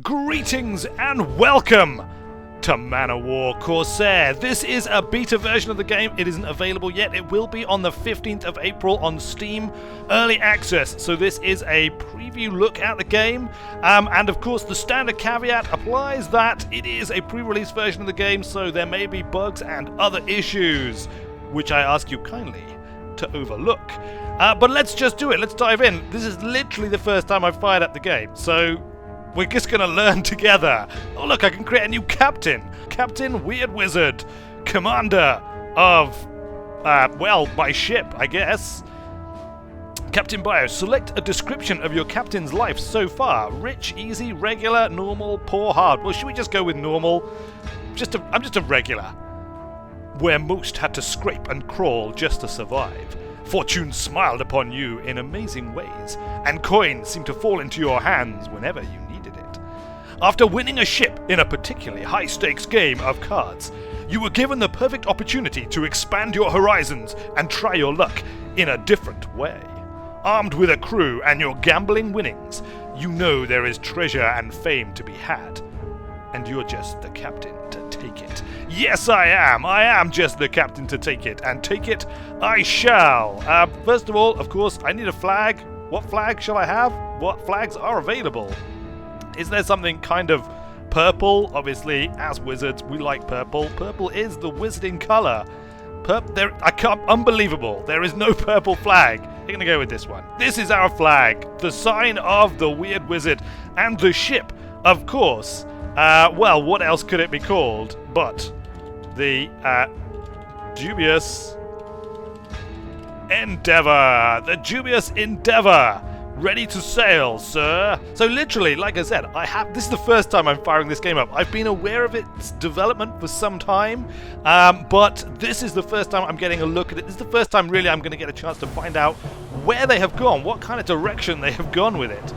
Greetings and welcome to O War Corsair. This is a beta version of the game. It isn't available yet. It will be on the 15th of April on Steam Early Access. So this is a preview look at the game. And of course the standard caveat applies that it is a pre-release version of the game, so there may be bugs and other issues, which I ask you kindly to overlook. But let's just do it. Let's dive in. This is literally the first time I've fired up the game. So we're just going to learn together. Oh look, I can create a new captain. Captain Weird Wizard. Commander of, well, my ship, I guess. Captain Bio. Select a description of your captain's life so far. Rich, easy, regular, normal, poor, hard. Well, should we just go with normal? I'm just a regular. Where most had to scrape and crawl just to survive. Fortune smiled upon you in amazing ways, and coins seemed to fall into your hands whenever you needed it. After winning a ship in a particularly high-stakes game of cards, you were given the perfect opportunity to expand your horizons and try your luck in a different way. Armed with a crew and your gambling winnings, you know there is treasure and fame to be had, and you're just the captain to take it. Yes, I am just the captain to take it, and take it I shall. First of all, of course, I need a flag. What flag shall I have? What flags are available? Is there something kind of purple? Obviously, as wizards, we like purple. Purple is the wizarding color. Unbelievable. There is no purple flag. We're going to go with this one. This is our flag. The sign of the Weird Wizard. And the ship, of course. Well, what else could it be called but the dubious Endeavor. The dubious Endeavor. Ready to sail, sir. So literally, like I said, this is the first time I'm firing this game up. I've been aware of its development for some time, but this is the first time I'm getting a look at it. This is the first time really I'm going to get a chance to find out where they have gone, what kind of direction they have gone with it.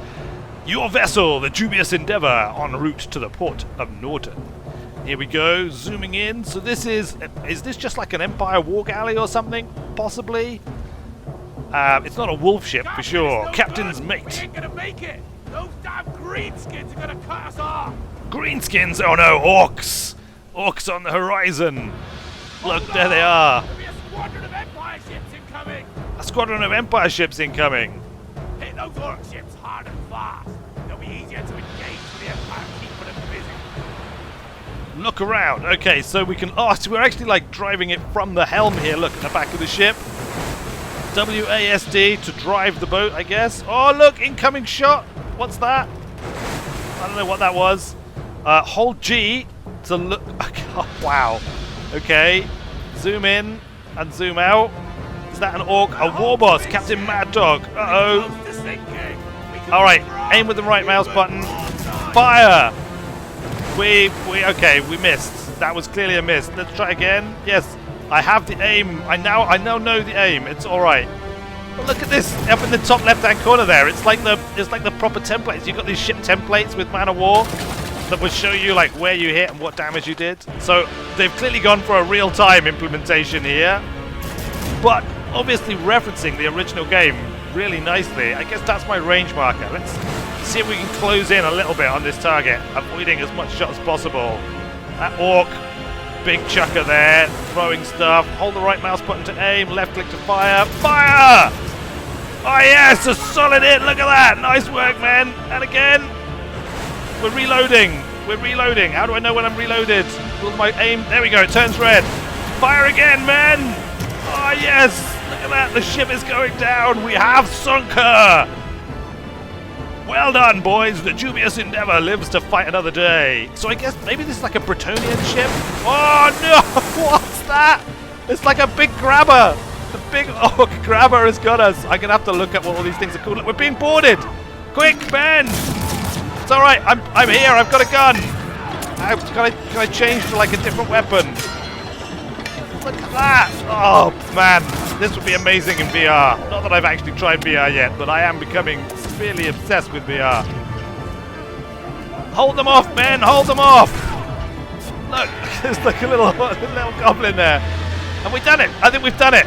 Your vessel, the dubious Endeavor, en route to the port of Norton. Here we go, zooming in. So this is this just like an Empire war galley or something? Possibly. It's not a wolf ship for sure. Captain's mate. We ain't gonna make it. Those damn greenskins are gonna cut us off. Greenskins? Oh no, orcs. Orcs on the horizon. Look, there they are. There'll be a squadron of Empire ships incoming. A squadron of Empire ships incoming. Hit those orc ships hard and fast. They'll be easier to engage for the Empire, keeping them busy. Look around. Okay, so we can. Oh, so we're actually like driving it from the helm here. Look at the back of the ship. WASD to drive the boat, I guess. Oh, look, incoming shot. What's that? I don't know what that was. Hold G to look. Oh, wow. Okay. Zoom in and zoom out. Is that an orc? A war boss, Captain Mad Dog. Uh-oh. All right, aim with the right mouse button. Fire. Okay, we missed. That was clearly a miss. Let's try again. Yes. I have the aim. I now know the aim. It's all right. But look at this up in the top left-hand corner there. It's like the proper templates. You've got these ship templates with Man of War that will show you like where you hit and what damage you did. So they've clearly gone for a real-time implementation here, but obviously referencing the original game really nicely. I guess that's my range marker. Let's see if we can close in a little bit on this target, avoiding as much shot as possible. That orc. Big chucker there, throwing stuff. Hold the right mouse button to aim, left click to fire. Fire! Oh yes, a solid hit, look at that. Nice work, man. And again, we're reloading. How do I know when I'm reloaded? Will my aim, there we go, it turns red. Fire again, man. Oh yes, look at that, the ship is going down. We have sunk her. Well done, boys. The dubious Endeavor lives to fight another day. So I guess maybe this is like a Bretonian ship. Oh no! What's that? It's like a big grabber. The big orc grabber has got us. I'm gonna have to look at what all these things are called. Look, we're being boarded. Quick, Ben! It's all right. I'm here. I've got a gun. Can I change to like a different weapon? Look at that! Oh man, this would be amazing in VR. Not that I've actually tried VR yet, but I am becoming severely obsessed with VR. Hold them off, men! Hold them off! Look, there's like a little goblin there. Have we done it? I think we've done it.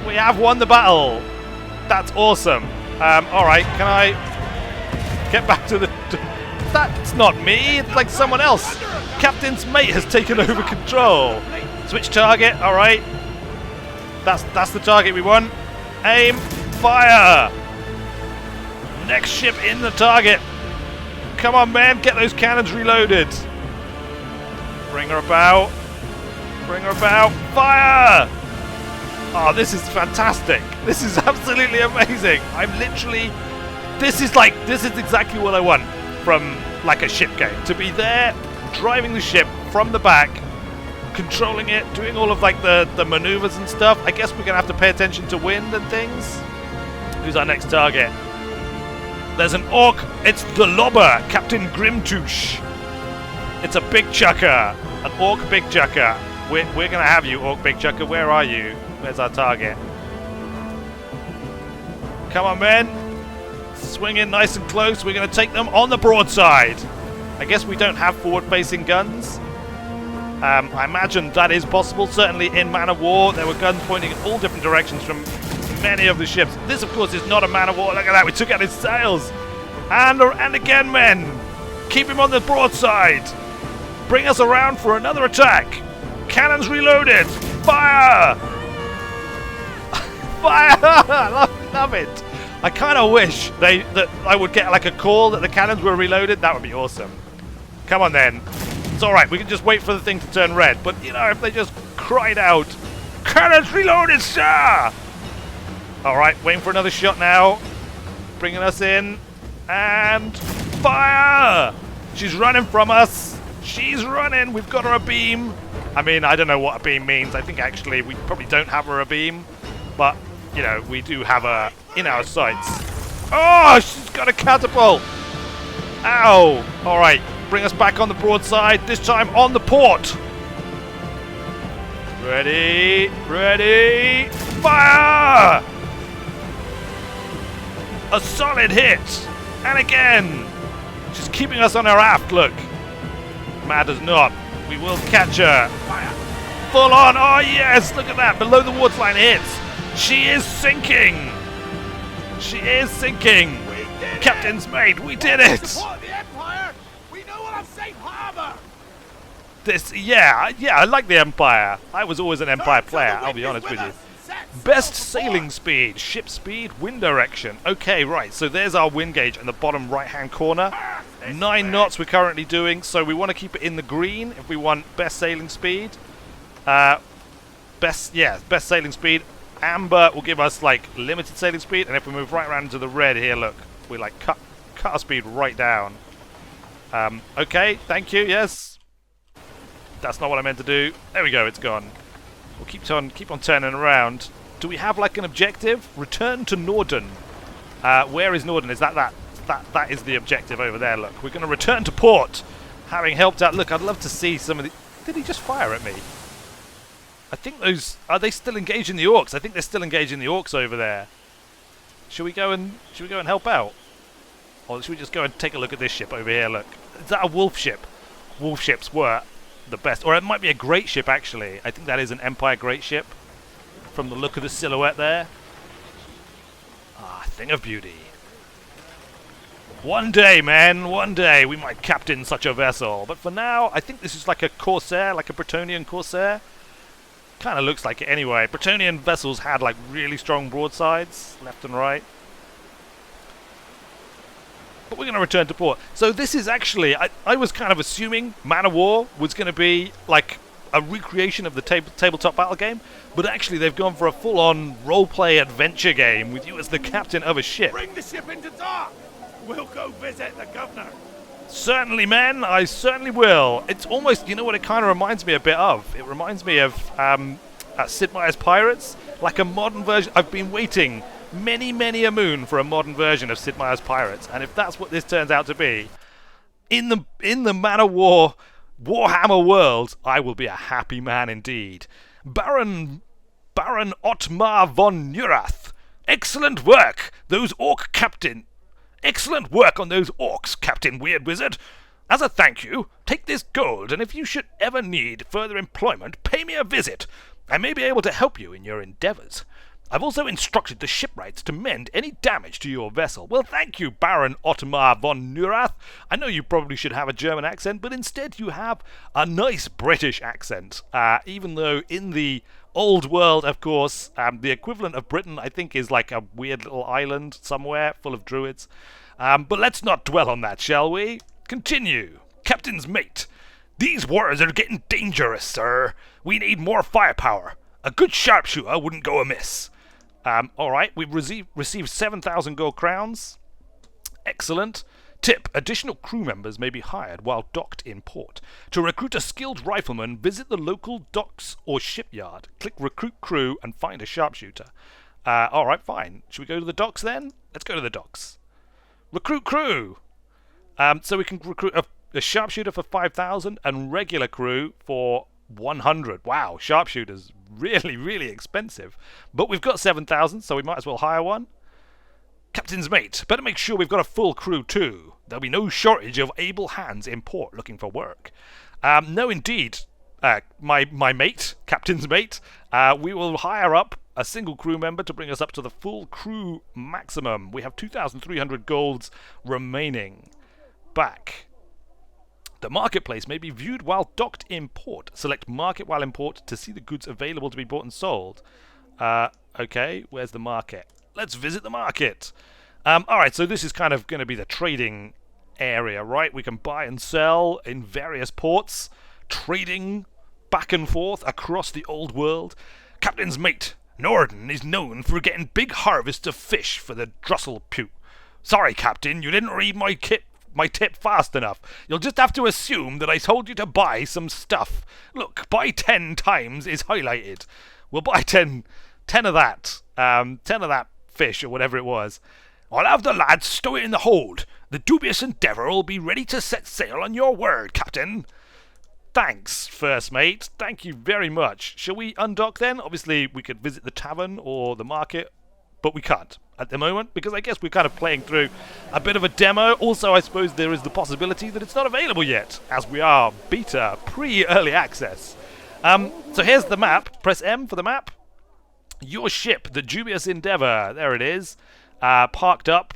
We have won the battle. That's awesome. All right, can I get back to the That's not me. It's like someone else. Captain's mate has taken over control. Switch target. All right. That's the target we want. Aim. Fire. Next ship in the target. Come on, man. Get those cannons reloaded. Bring her about. Bring her about. Fire. Oh, this is fantastic. This is absolutely amazing. I'm literally... This is exactly what I want from, like, a ship game. To be there, driving the ship from the back, controlling it, doing all of, like, the maneuvers and stuff. I guess we're going to have to pay attention to wind and things. Who's our next target? There's an orc. It's the Lobber, Captain Grimtouche. It's a big chucker. An orc big chucker. We're going to have you, orc big chucker. Where are you? Where's our target? Come on, men. Swing in nice and close. We're going to take them on the broadside. I guess we don't have forward-facing guns. I imagine that is possible. Certainly in Man of War, there were guns pointing in all different directions from many of the ships. This, of course, is not a Man of War. Look at that. We took out his sails. And again, men. Keep him on the broadside. Bring us around for another attack. Cannons reloaded. Fire! Fire! Love it. I kind of wish that I would get like a call that the cannons were reloaded. That would be awesome. Come on then. It's all right. We can just wait for the thing to turn red. But you know, if they just cried out, "Cannons reloaded, sir!" All right, waiting for another shot now. Bringing us in and fire! She's running from us. She's running. We've got her a beam. I mean, I don't know what a beam means. I think actually we probably don't have her a beam, but. You know, we do have her in our sights. Oh, she's got a catapult. Ow. All right, bring us back on the broadside, this time on the port. Ready, ready, fire! A solid hit. And again. She's keeping us on her aft, look. Mad as not. We will catch her. Fire. Full on. Oh, yes, look at that. Below the waterline hits. She is sinking! She is sinking! Captain's mate, we did it! Support the Empire! We know we'll have safe harbor! Yeah, I like the Empire. I was always an Empire player, I'll be honest with you. Best sailing speed, ship speed, wind direction. Okay, right, so there's our wind gauge in the bottom right-hand corner. 9 knots we're currently doing, so we want to keep it in the green if we want best sailing speed. Best sailing speed. Amber will give us like limited sailing speed, and if we move right around to the red here, look, we like cut our speed right down. Okay, thank you. Yes, that's not what I meant to do. There we go. It's gone. We'll keep on turning around. Do we have like an objective? Return to Norden. Where is Norden? Is that is the objective over there? Look, we're going to return to port, having helped out. Look, I'd love to see some of the. Did he just fire at me? I think those... Are they still engaging the orcs? I think they're still engaging the orcs over there. Should we go and help out? Or should we just go and take a look at this ship over here? Look. Is that a wolf ship? Wolf ships were the best. Or it might be a great ship, actually. I think that is an Empire great ship. From the look of the silhouette there. Ah, thing of beauty. One day, man. One day we might captain such a vessel. But for now, I think this is like a Corsair, like a Bretonnian Corsair. Kind of looks like it anyway. Bretonnian vessels had like really strong broadsides, left and right. But we're going to return to port. So this is actually, I was kind of assuming Man of War was going to be like a recreation of the tabletop battle game, but actually they've gone for a full-on role-play adventure game with you as the captain of a ship. Bring the ship into dock. We'll go visit the governor. Certainly, man. I certainly will. It's almost, you know what it kind of reminds me a bit of? It reminds me of Sid Meier's Pirates, like a modern version. I've been waiting many a moon for a modern version of Sid Meier's Pirates, and if that's what this turns out to be, in the Man of War Warhammer world, I will be a happy man indeed. Baron Ottmar von Neurath. Excellent work, those orc captain. Excellent work on those orcs, Captain Weird Wizard. As a thank you, take this gold, and if you should ever need further employment, pay me a visit. I may be able to help you in your endeavours. I've also instructed the shipwrights to mend any damage to your vessel. Well, thank you, Baron Ottomar von Neurath. I know you probably should have a German accent, but instead you have a nice British accent. Even though in the old world, of course, the equivalent of Britain, I think, is like a weird little island somewhere full of druids. But let's not dwell on that, shall we? Continue. Captain's mate. These waters are getting dangerous, sir. We need more firepower. A good sharpshooter wouldn't go amiss. Alright, we've received 7,000 gold crowns. Excellent. Tip, additional crew members may be hired while docked in port. To recruit a skilled rifleman, visit the local docks or shipyard. Click recruit crew and find a sharpshooter. Alright, fine. Should we go to the docks then? Let's go to the docks. Recruit crew! So we can recruit a sharpshooter for 5,000 and regular crew for 100. Wow, sharpshooters really, really expensive. But we've got 7,000, so we might as well hire one. Captain's mate, better make sure we've got a full crew too. There'll be no shortage of able hands in port looking for work. No, indeed, my mate, captain's mate. We will hire up a single crew member to bring us up to the full crew maximum. We have 2,300 golds remaining. Back. The marketplace may be viewed while docked in port. Select market while in port to see the goods available to be bought and sold. Okay, where's the market? Let's visit the market. Alright, so this is kind of going to be the trading area, right? We can buy and sell in various ports, trading back and forth across the old world. Captain's mate, Norden is known for getting big harvests of fish for the Drusselpew. Sorry, Captain, you didn't read my tip fast enough. You'll just have to assume that I told you to buy some stuff. Look, buy 10 times is highlighted. We'll buy 10 of that. 10 of that fish or whatever it was. I'll have the lads stow it in the hold. The dubious endeavour will be ready to set sail on your word, Captain. Thanks, first mate. Thank you very much. Shall we undock then? Obviously, we could visit the tavern or the market, but we can't at the moment, because I guess we're kind of playing through a bit of a demo. Also, I suppose there is the possibility that it's not available yet, as we are beta, pre-early access. So here's the map. Press M for the map. Your ship, the dubious endeavour, there it is, parked up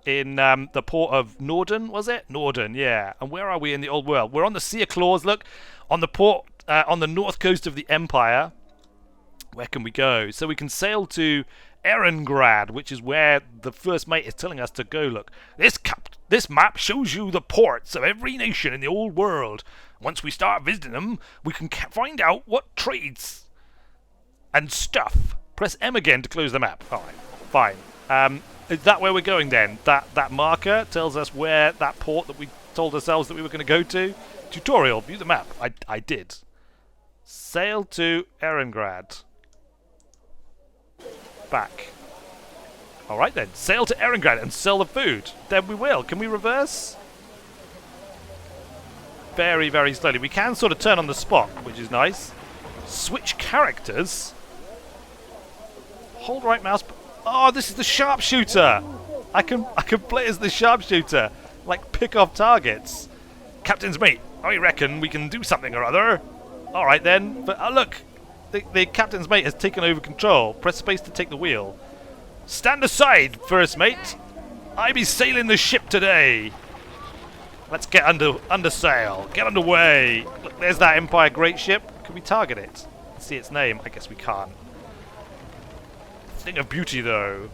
in the port of Norden, was it? Norden, yeah. And where are we in the old world? We're on the Sea of Claws, look, on the port, on the north coast of the Empire. Where can we go? So we can sail to Erengrad, which is where the first mate is telling us to go. Look, this map shows you the ports of every nation in the old world. Once we start visiting them, we can find out what trades and stuff. Press M again to close the map. Alright, fine. Is that where we're going then? That marker tells us where that port that we told ourselves that we were going to go to. Tutorial, view the map. I did. Sail to Erengrad. Back. Alright then, sail to Erengrad and sell the food. Then we will. Can we reverse? Very, very slowly. We can sort of turn on the spot, which is nice. Switch characters. Hold right mouse. Oh, this is the sharpshooter. I can play as the sharpshooter. Like, pick off targets. Captain's mate, I reckon we can do something or other. Alright then. But look. The captain's mate has taken over control. Press space to take the wheel. Stand aside, first mate. I be sailing the ship today. Let's get under sail. Get underway. Look, there's that Empire great ship. Can we target it? See its name? I guess we can't. Thing of beauty, though.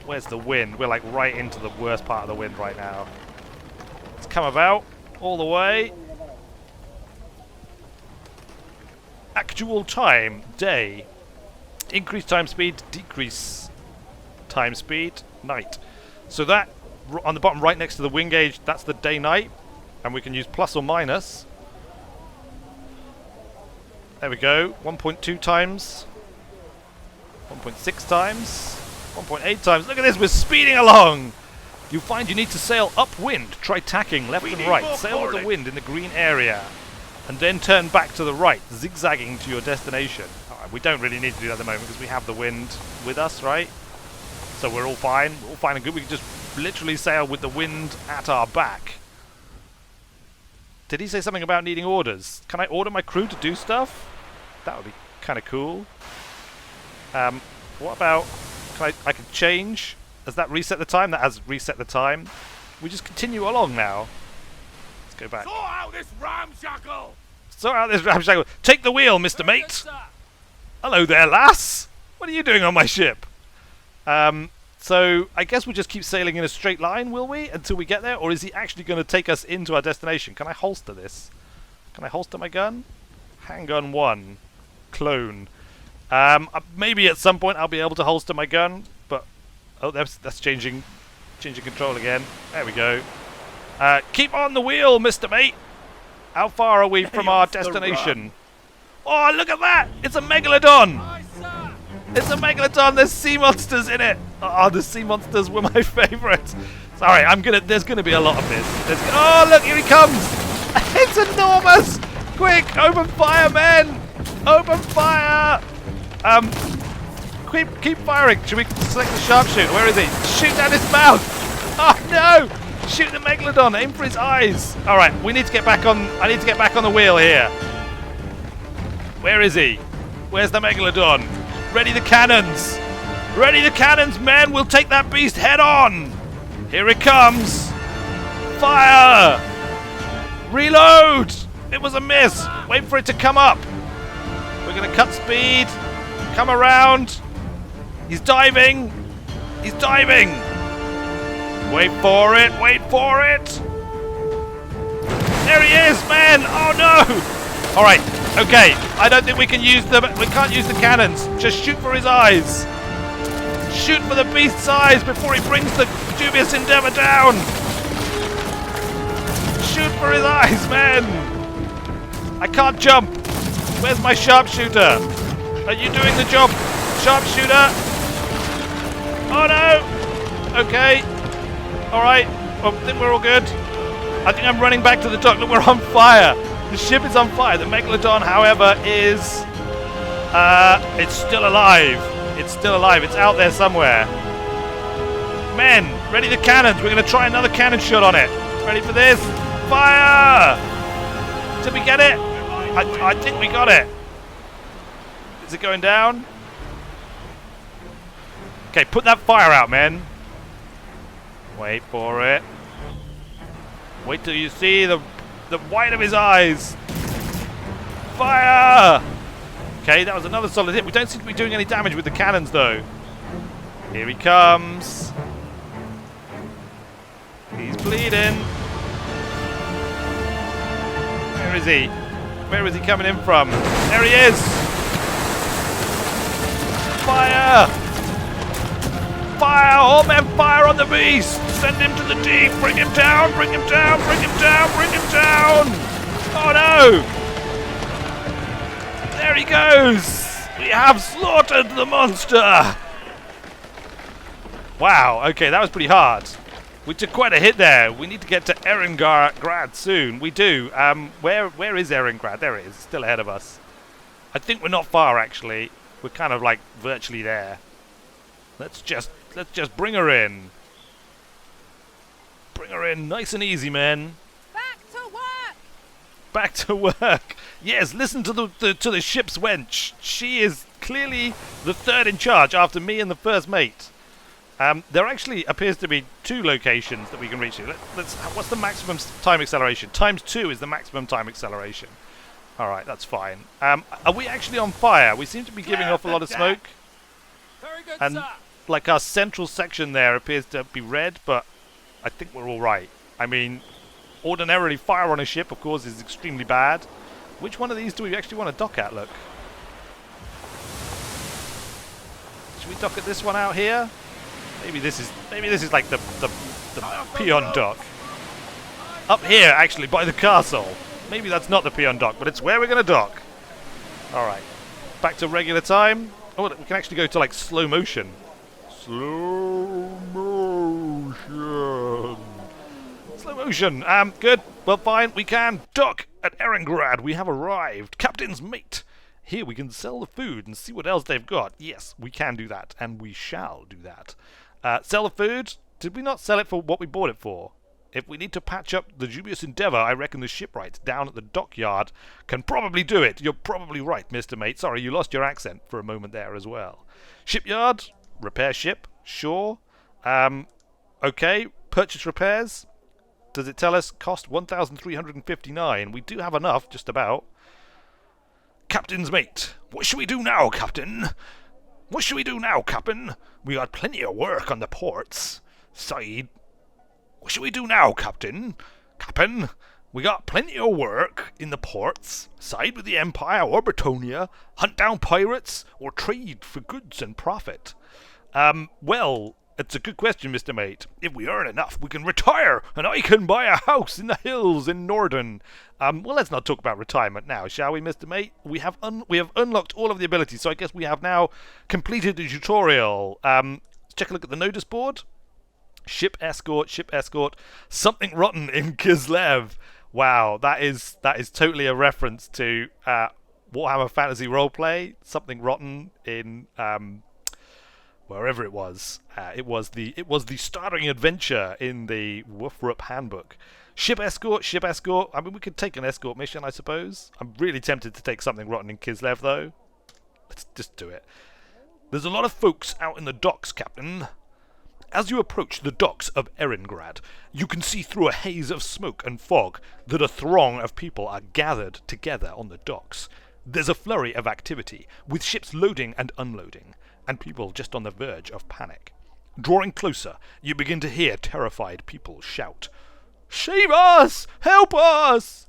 Where's the wind? We're like right into the worst part of the wind right now. Let's come about all the way. Actual time, day. Increase time speed, decrease time speed, night. So that, on the bottom right next to the wind gauge, that's the day-night. And we can use plus or minus. There we go, 1.2 times. 1.6 times. 1.8 times. Look at this, we're speeding along! You find you need to sail upwind. Try tacking left and right. Sail with the wind in the green area. And then turn back to the right, zigzagging to your destination. Alright, we don't really need to do that at the moment because we have the wind with us, right? So we're all fine. We're all fine and good. We can just literally sail with the wind at our back. Did he say something about needing orders? Can I order my crew to do stuff? That would be kind of cool. What about... I can change? Has that reset the time? That has reset the time. We just continue along now. Let's go back. Sort out this ramshackle! Sort out this ramshackle. Take the wheel, Mr. Mate! Hello there, lass! What are you doing on my ship? So, I guess we'll just keep sailing in a straight line, will we? Until we get there? Or is he actually going to take us into our destination? Can I holster this? Can I holster my gun? Handgun 1. Clone. Maybe at some point I'll be able to holster my gun, but... Oh, that's changing control again. There we go. Keep on the wheel, Mr. Mate! How far are we from our destination? Oh, look at that! It's a megalodon! It's a megalodon! There's sea monsters in it! Oh, the sea monsters were my favourite! Sorry, there's gonna be a lot of this. Oh, look, here he comes! It's enormous! Quick, open fire, men! Open fire! Keep firing. Should we select the sharpshooter? Where is he? Shoot down his mouth! Oh no! Shoot the megalodon. Aim for his eyes. All right, we need to get back on. I need to get back on the wheel here. Where is he? Where's the megalodon? Ready the cannons! Ready the cannons, men! We'll take that beast head on. Here it comes. Fire! Reload! It was a miss. Wait for it to come up. We're gonna cut speed. Come around. He's diving. He's diving. Wait for it. Wait for it. There he is, man. Oh no. All right. Okay. I don't think we can use the. We can't use the cannons. Just shoot for his eyes. Shoot for the beast's eyes before he brings the dubious endeavor down. Shoot for his eyes, man. I can't jump. Where's my sharpshooter? Are you doing the job, sharpshooter? Oh no! Okay. Alright. Well, I think we're all good. I think I'm running back to the dock. Look, we're on fire. The ship is on fire. The megalodon, however, is... it's still alive. It's still alive. It's out there somewhere. Men, ready the cannons. We're going to try another cannon shot on it. Ready for this? Fire! Did we get it? I think we got it. Is it going down? Okay, put that fire out, man. Wait for it. Wait till you see the white of his eyes. Fire! Okay, that was another solid hit. We don't seem to be doing any damage with the cannons, though. Here he comes. He's bleeding. Where is he? Where is he coming in from? There he is! Fire! Fire! All men fire on the beast! Send him to the deep! Bring him down! Bring him down! Bring him down! Bring him down! Oh no! There he goes! We have slaughtered the monster! Wow, okay, that was pretty hard. We took quite a hit there. We need to get to Erengrad soon. We do. Where is Erengrad? There it is. Still ahead of us. I think we're not far, actually. We're kind of like virtually there. Let's just bring her in. Bring her in, nice and easy, man. Back to work. Back to work. Yes, listen to the ship's wench. She is clearly the third in charge after me and the first mate. There actually appears to be 2 locations that we can reach to. What's the maximum time acceleration? ×2 is the maximum time acceleration. Alright, that's fine. Are we actually on fire? We seem to be giving off a lot of smoke. Very good, And sir. like our central section there appears to be red, but I think we're alright. I mean, ordinarily fire on a ship, of course, is extremely bad. Which one of these do we actually want to dock at, look? Should we dock at this one out here? Maybe this is like the peon dock. Up here, actually, by the castle. Maybe that's not the peon dock, but it's where we're going to dock. Alright. Back to regular time. Oh, we can actually go to, like, slow motion. Slow motion. Slow motion. Good. Well, fine. We can dock at Erengrad. We have arrived. Captain's mate. Here we can sell the food and see what else they've got. Yes, we can do that, and we shall do that. Sell the food. Did we not sell it for what we bought it for? If we need to patch up the dubious endeavour, I reckon the shipwrights down at the dockyard can probably do it. You're probably right, Mr. Mate. Sorry, you lost your accent for a moment there as well. Shipyard, repair ship, sure. Okay, purchase repairs. Does it tell us cost 1,359? We do have enough, just about. Captain's mate. What should we do now, Captain? What should we do now, Captain? We got plenty of work on the ports. Side. What should we do now, Captain? Captain, we got plenty of work in the ports. Side with the Empire or Bretonia, hunt down pirates, or trade for goods and profit. Well, it's a good question, Mr. Mate. If we earn enough, we can retire, and I can buy a house in the hills in Norden. Well, let's not talk about retirement now, shall we, Mr. Mate? We have unlocked all of the abilities, so I guess we have now completed the tutorial. Let's check a look at the notice board. Ship escort, ship escort. Something rotten in Kislev. Wow, that is totally a reference to Warhammer Fantasy Roleplay. Something rotten in wherever it was. It was the starting adventure in the Woofrup handbook. Ship escort, ship escort. I mean, we could take an escort mission, I suppose. I'm really tempted to take something rotten in Kislev, though. Let's just do it. There's a lot of folks out in the docks, Captain. As you approach the docks of Erengrad, you can see through a haze of smoke and fog that a throng of people are gathered together on the docks. There's a flurry of activity, with ships loading and unloading, and people just on the verge of panic. Drawing closer, you begin to hear terrified people shout, "Save us! Help us!"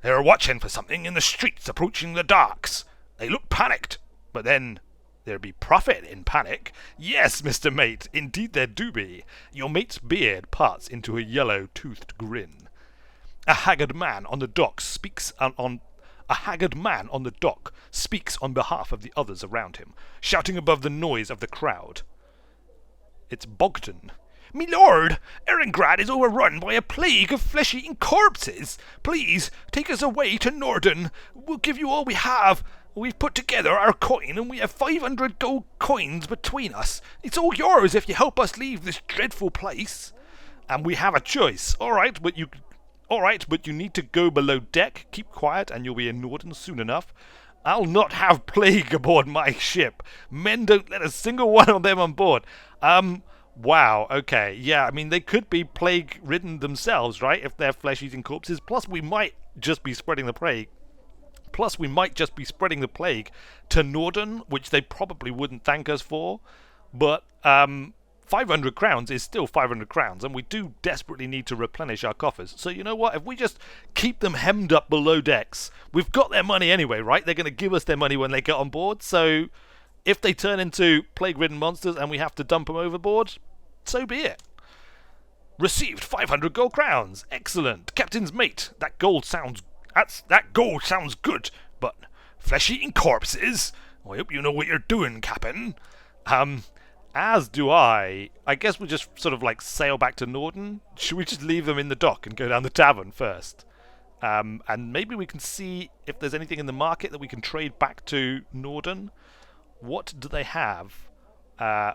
They're watching for something in the streets approaching the docks. They look panicked, but then there be profit in panic. Yes, Mr. Mate, indeed there do be. Your mate's beard parts into a yellow-toothed grin. A haggard man on the dock speaks on behalf of the others around him, shouting above the noise of the crowd. It's Bogdan. "Me lord, Erengrad is overrun by a plague of flesh-eating corpses. Please, take us away to Norden. We'll give you all we have. We've put together our coin, and we have 500 gold coins between us. It's all yours if you help us leave this dreadful place." And we have a choice. All right, but you need to go below deck. Keep quiet, and you'll be in Norden soon enough. I'll not have plague aboard my ship. Men don't let a single one of them on board. Wow, okay. Yeah, I mean, they could be plague-ridden themselves, right, if they're flesh-eating corpses. Plus, we might just be spreading the plague. To Norden, which they probably wouldn't thank us for. But 500 crowns is still 500 crowns, and we do desperately need to replenish our coffers. So you know what? If we just keep them hemmed up below decks, we've got their money anyway, right? They're going to give us their money when they get on board. So if they turn into plague-ridden monsters and we have to dump them overboard, so be it. Received 500 gold crowns. Excellent. Captain's mate, that gold sounds good, but flesh-eating corpses? I hope you know what you're doing, Captain. As do I. I guess we'll just sort of like sail back to Norden. Should we just leave them in the dock and go down the tavern first? And maybe we can see if there's anything in the market that we can trade back to Norden. What do they have?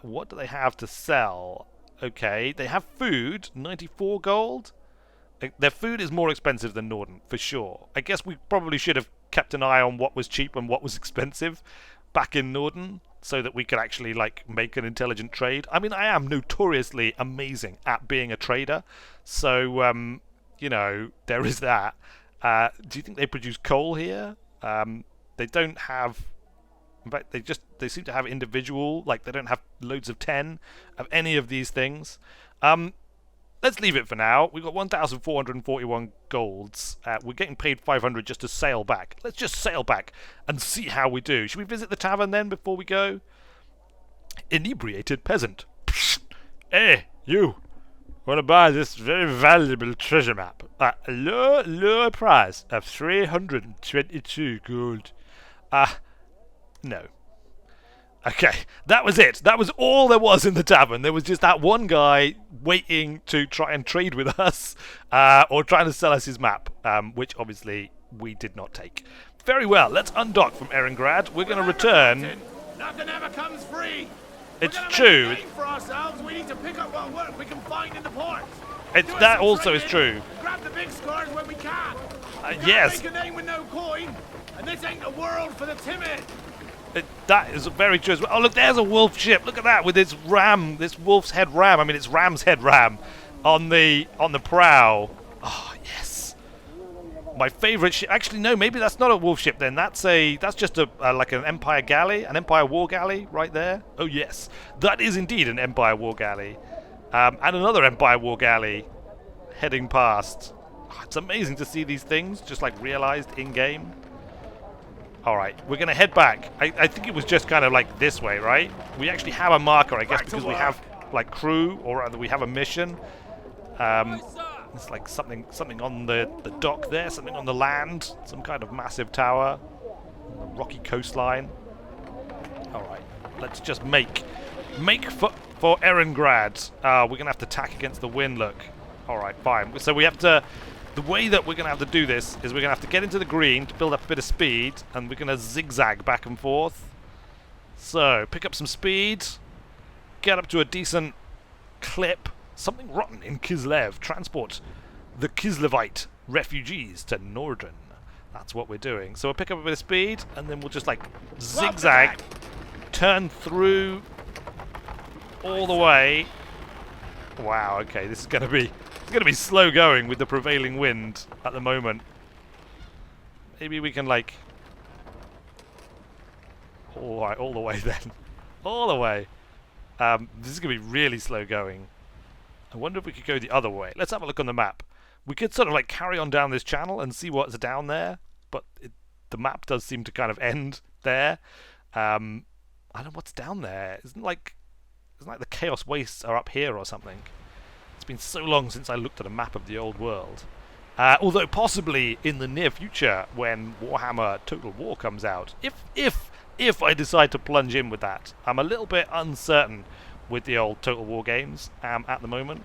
What do they have to sell? Okay, they have food, 94 gold. Their food is more expensive than Norden, for sure. I guess we probably should have kept an eye on what was cheap and what was expensive back in Norden, so that we could actually, like, make an intelligent trade. I mean, I am notoriously amazing at being a trader, so, you know, there is that. Do you think they produce coal here? They don't have... In fact, they seem to have individual, like, they don't have loads of 10 of any of these things. Let's leave it for now. We've got 1,441 golds. We're getting paid 500 just to sail back. Let's just sail back and see how we do. Should we visit the tavern then before we go? Inebriated peasant. Psst. Hey, you. Want to buy this very valuable treasure map at a low price of 322 gold. No. Okay, that was it. That was all there was in the tavern. There was just that one guy waiting to try and trade with us, or trying to sell us his map, which obviously we did not take. Very well, let's undock from Erengrad. We're going to return... Nothing ever comes free. It's We're gonna true. Make a name for ourselves. We need to pick up what work we can find in the port. That also is true. Grab the big scores when we can. Yes. Make a name with no coin, and this ain't a world for the timid. That is very true as well. Oh, look, there's a wolf ship. Look at that with its ram, this wolf's head ram. I mean, it's ram's head ram on the prow. Oh, yes. My favorite ship. Actually, no, maybe that's not a wolf ship then. That's just a like an Empire galley, an Empire war galley right there. Oh, yes. That is indeed an Empire war galley. And another Empire war galley heading past. Oh, it's amazing to see these things just like realized in game. Alright, we're going to head back. I think it was just kind of like this way, right? We actually have a marker, I guess, because we have like crew, or rather we have a mission. It's like something on the dock there, something on the land, some kind of massive tower on the rocky coastline. Alright, let's just make for Erengrad. We're going to have to tack against the wind, look. Alright, fine. So we have to... The way that we're going to have to do this is we're going to have to get into the green to build up a bit of speed, and we're going to zigzag back and forth. So, pick up some speed, get up to a decent clip. Something rotten in Kislev. Transport the Kislevite refugees to Norden. That's what we're doing. So we'll pick up a bit of speed, and then we'll just like zigzag, turn through all the way. Wow, okay, this is going to be... It's going to be slow going with the prevailing wind at the moment. Maybe we can like... Alright, all the way then. All the way. This is going to be really slow going. I wonder if we could go the other way. Let's have a look on the map. We could sort of like carry on down this channel and see what's down there. But the map does seem to kind of end there. I don't know what's down there. Isn't like the Chaos Wastes are up here or something. It's been so long since I looked at a map of the old world. Although possibly in the near future when Warhammer Total War comes out. If I decide to plunge in with that. I'm a little bit uncertain with the old Total War games at the moment.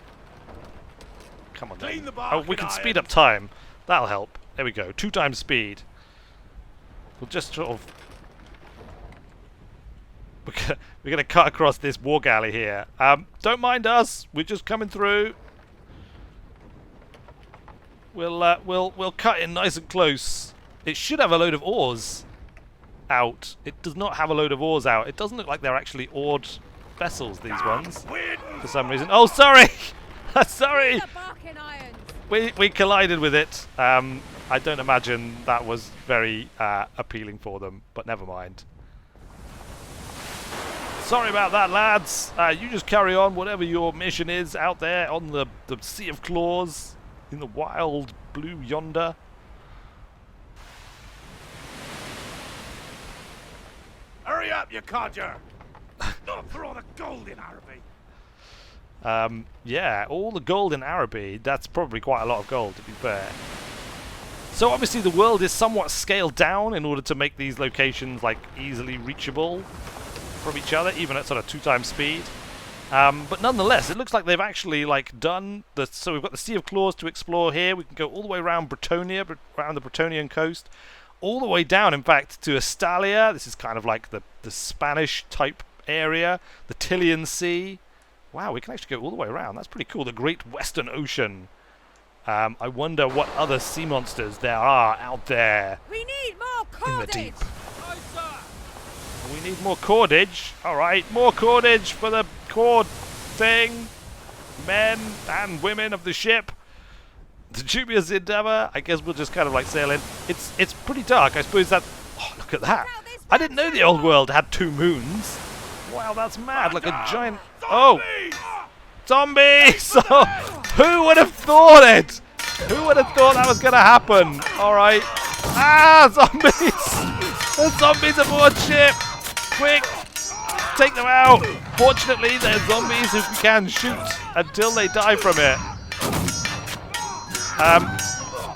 Come on then. Oh, we can speed up time. That'll help. There we go. 2 times speed. We'll just sort of... We're going to cut across this war galley here. Don't mind us. We're just coming through. We'll cut in nice and close. It should have a load of oars out. It does not have a load of oars out. It doesn't look like they're actually oared vessels, these ones, for some reason. Oh, sorry! Sorry! We collided with it. I don't imagine that was very appealing for them, but never mind. Sorry about that, lads. You just carry on whatever your mission is out there on the Sea of Claws in the wild blue yonder. Hurry up, you codger! Not for all the gold in Araby. Yeah, all the gold in Araby. That's probably quite a lot of gold, to be fair. So obviously the world is somewhat scaled down in order to make these locations like easily reachable from each other, even at sort of 2 times speed. But nonetheless, it looks like they've actually like done the... So we've got the Sea of Claws to explore here. We can go all the way around Bretonia, around the Bretonian coast, all the way down, in fact, to Estalia. This is kind of like the Spanish type area. The Tilian Sea. Wow, we can actually go all the way around. That's pretty cool. The Great Western Ocean. I wonder what other sea monsters there are out there. We need more cordage. In the deep. We need more cordage. Alright, more cordage for the cord thing. Men and women of the ship. The dubious endeavor. I guess we'll just kind of like sail in. It's pretty dark. I suppose that... Oh, look at that. I didn't know the old world had 2 moons. Wow, that's mad. Like a giant... Oh! Zombies! Oh, who would have thought it? Who would have thought that was going to happen? Alright. Ah, zombies! The zombies aboard ship! Quick! Take them out! Fortunately, they're zombies who we can shoot until they die from it.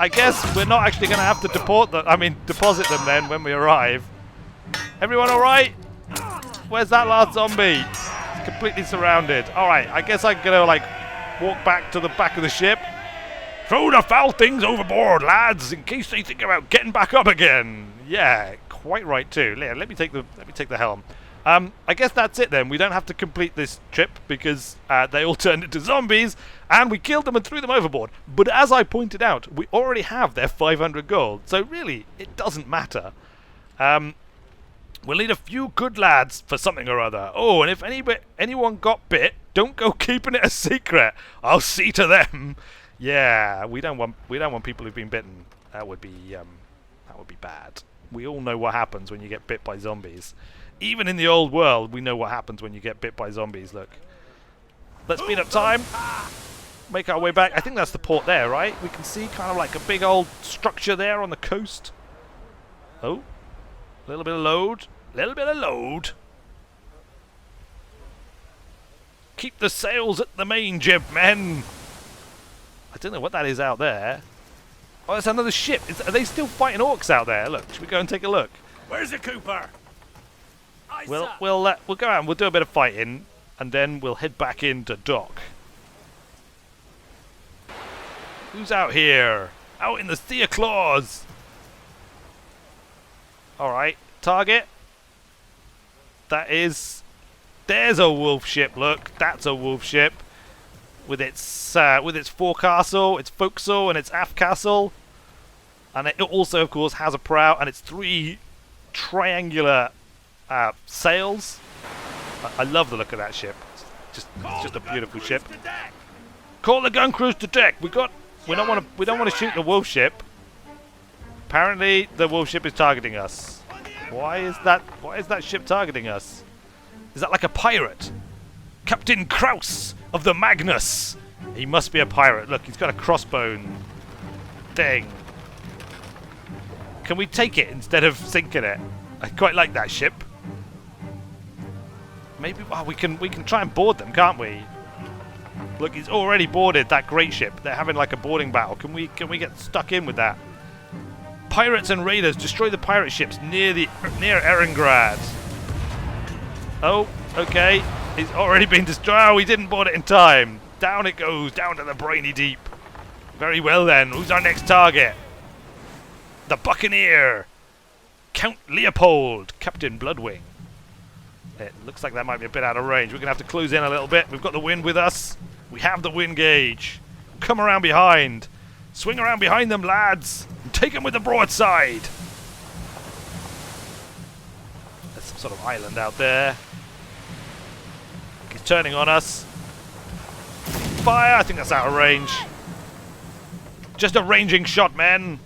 I guess we're not actually going to have to deposit them then when we arrive. Everyone alright? Where's that last zombie? It's completely surrounded. Alright, I guess I'm going to like walk back to the back of the ship. Throw the foul things overboard, lads, in case they think about getting back up again. Yeah, quite right too. Let me take the helm. I guess that's it then. We don't have to complete this trip because they all turned into zombies and we killed them and threw them overboard. But as I pointed out, we already have their 500 gold. So really, it doesn't matter. We'll need a few good lads for something or other. Oh, and if anyone got bit, don't go keeping it a secret. I'll see to them. Yeah, we don't want people who've been bitten. That would be bad. We all know what happens when you get bit by zombies. Even in the old world, we know what happens when you get bit by zombies. Look. Let's speed up time. Make our way back. I think that's the port there, right? We can see kind of like a big old structure there on the coast. Oh. A little bit of load. Little bit of load. Keep the sails at the main jib, men. I don't know what that is out there. Oh, it's another ship. Are they still fighting orcs out there? Look, should we go and take a look? Where's the Cooper? We'll go out and we'll do a bit of fighting, and then we'll head back into dock. Who's out here? Out in the Sea of Claws. All right, target. There's a wolf ship. Look, that's a wolf ship with its forecastle, its forecastle, and its aftcastle, and it also, of course, has a prow and its 3 triangular sails. I love the look of that ship. It's just a beautiful ship. Call the gun crews to deck. We don't want to shoot the wolf ship. Apparently, the wolf ship is targeting us. Why is that ship targeting us? Is that like a pirate? Captain Kraus of the Magnus. He must be a pirate. Look, he's got a crossbow thing. Can we take it instead of sinking it? I quite like that ship. Maybe we can try and board them, can't we? Look, he's already boarded that great ship. They're having like a boarding battle. Can we get stuck in with that? Pirates and raiders destroy the pirate ships near Erengrad. Oh, okay. He's already been destroyed. Oh, he didn't board it in time. Down it goes, down to the briny deep. Very well then. Who's our next target? The Buccaneer. Count Leopold, Captain Bloodwing. It looks like that might be a bit out of range. We're going to have to close in a little bit. We've got the wind with us. We have the wind gauge. Come around behind. Swing around behind them, lads. And take them with the broadside. There's some sort of island out there. He's turning on us. Fire. I think that's out of range. Just a ranging shot, men.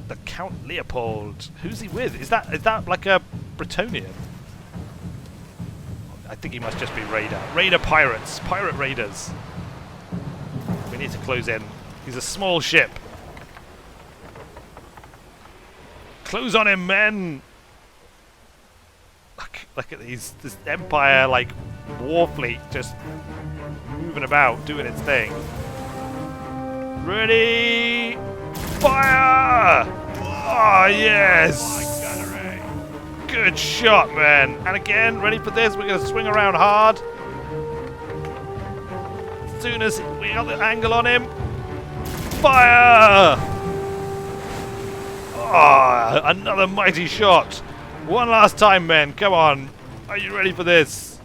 The Count Leopold. Who's he with? Is that like a Bretonnian? I think he must just be raider. Raider pirates. Pirate raiders. We need to close in. He's a small ship. Close on him, men! Look at this Empire, like, war fleet just moving about, doing its thing. Ready! Fire! Oh, yes! Good shot, man. And again, ready for this? We're going to swing around hard. As soon as we got the angle on him. Fire! Oh, another mighty shot. One last time, men. Come on. Are you ready for this?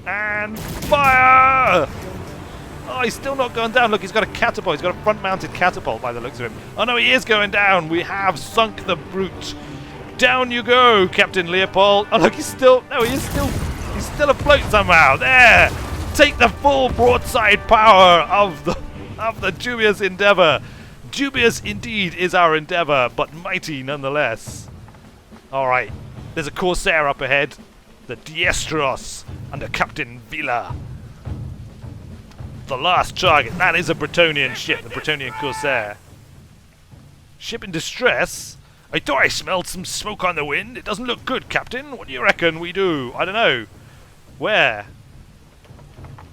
And fire! Oh, he's still not going down. Look, he's got a catapult. He's got a front-mounted catapult by the looks of him. Oh, no, he is going down. We have sunk the brute. Down you go, Captain Leopold. Oh, look, he's still afloat somehow. There. Take the full broadside power of the dubious endeavor. Dubious indeed is our endeavor, but mighty nonetheless. All right. There's a Corsair up ahead. The Diestros under Captain Villa. The last target. That is a Bretonnian ship, the Bretonnian Corsair. Ship in distress? I thought I smelled some smoke on the wind. It doesn't look good, Captain. What do you reckon we do? I don't know. Where?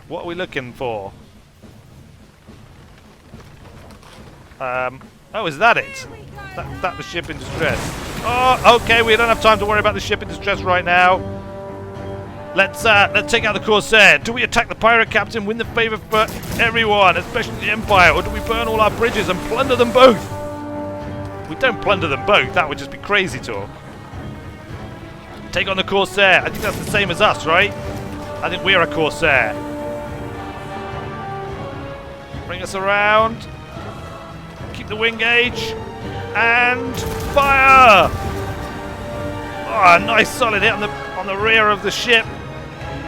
What are we looking for? Oh, is that it? That the ship in distress. Oh, okay. We don't have time to worry about the ship in distress right now. Let's take out the Corsair. Do we attack the pirate captain, win the favor for everyone, especially the Empire, or do we burn all our bridges and plunder them both? We don't plunder them both. That would just be crazy talk. Take on the Corsair. I think that's the same as us, right? I think we're a Corsair. Bring us around. Keep the wing gauge. And fire! Oh, a nice solid hit on the rear of the ship.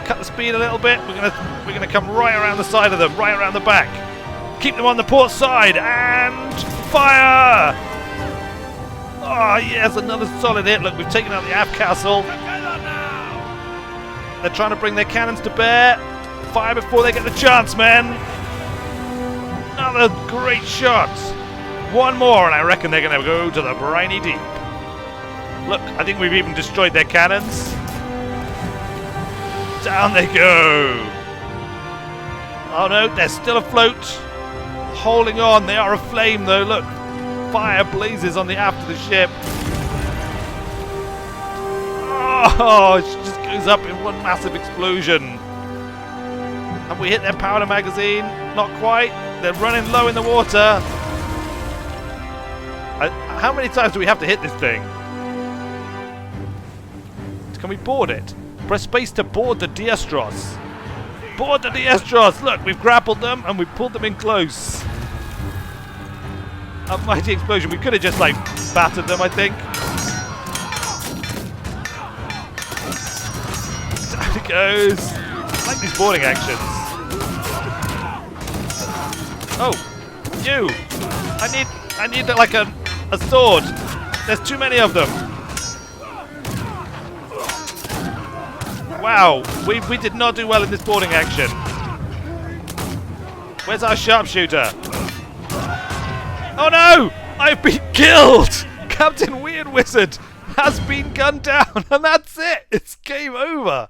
Cut the speed a little bit. We're gonna come right around the side of them, right around the back. Keep them on the port side and fire! Oh yes, another solid hit. Look, we've taken out the aft castle. They're trying to bring their cannons to bear. Fire before they get the chance, men. Another great shot. One more, and I reckon they're going to go to the briny deep. Look, I think we've even destroyed their cannons. Down they go. Oh no, they're still afloat. Holding on. They are aflame, though. Look, fire blazes on the aft of the ship. Oh, it just goes up in one massive explosion. Have we hit their powder magazine? Not quite. They're running low in the water. How many times do we have to hit this thing? Can we board it? Press space to board the Diestros. Board the Diestros! Look, we've grappled them and we've pulled them in close. A mighty explosion. We could have just, like, battered them, I think. Down it goes. I like these boarding actions. Oh, you! I need like a sword. There's too many of them. Wow, we did not do well in this boarding action. Where's our sharpshooter? Oh no! I've been killed! Captain Weird Wizard has been gunned down, and that's it! It's game over!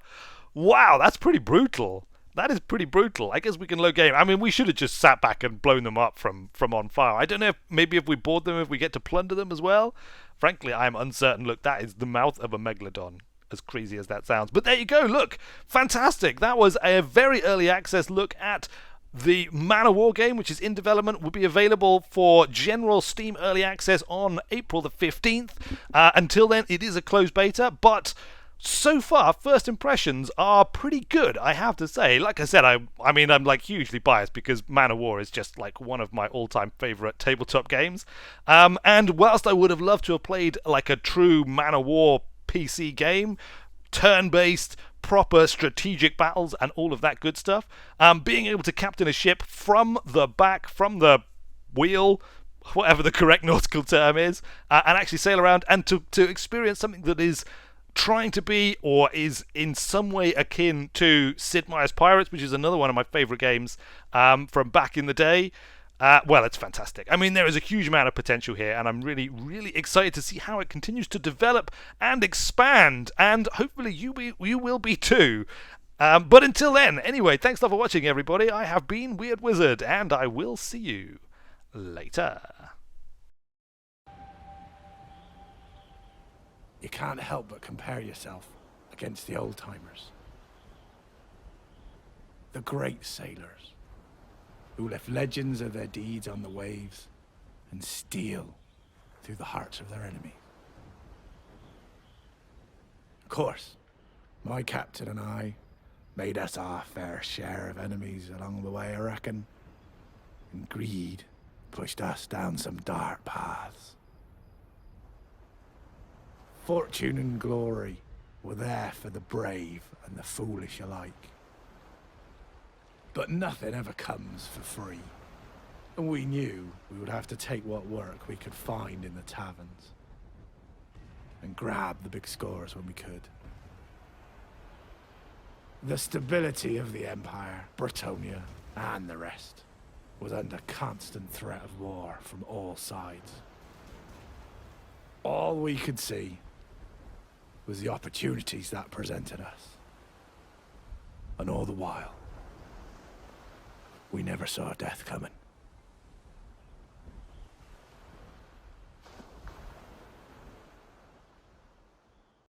Wow, that's pretty brutal. That is pretty brutal. I guess we can low game. I mean, we should have just sat back and blown them up from on fire. I don't know if maybe if we board them, if we get to plunder them as well. Frankly, I am uncertain. Look, that is the mouth of a megaladon. As crazy as that sounds. But there you go. Look, fantastic. That was a very early access look at the Man of War game, which is in development, will be available for general Steam early access on April the 15th. Until then, it is a closed beta, but so far, first impressions are pretty good, I have to say. Like I said, I mean, I'm like hugely biased because Man of War is just like one of my all-time favorite tabletop games. And whilst I would have loved to have played like a true Man of War PC game, turn-based, proper strategic battles and all of that good stuff, being able to captain a ship from the back, from the wheel, whatever the correct nautical term is, and actually sail around and to experience something that is trying to be or is in some way akin to Sid Meier's Pirates, which is another one of my favorite games from back in the day. Well, it's fantastic. I mean, there is a huge amount of potential here, and I'm really, really excited to see how it continues to develop and expand, and hopefully you will be too. But until then, anyway, thanks a lot for watching, everybody. I have been Weird Wizard, and I will see you later. You can't help but compare yourself against the old-timers. The great sailors, who left legends of their deeds on the waves and steel through the hearts of their enemies. Of course, my captain and I made us our fair share of enemies along the way, I reckon. And greed pushed us down some dark paths. Fortune and glory were there for the brave and the foolish alike. But nothing ever comes for free. And we knew we would have to take what work we could find in the taverns. And grab the big scores when we could. The stability of the Empire, Britonia, and the rest was under constant threat of war from all sides. All we could see was the opportunities that presented us. And all the while, we never saw death coming.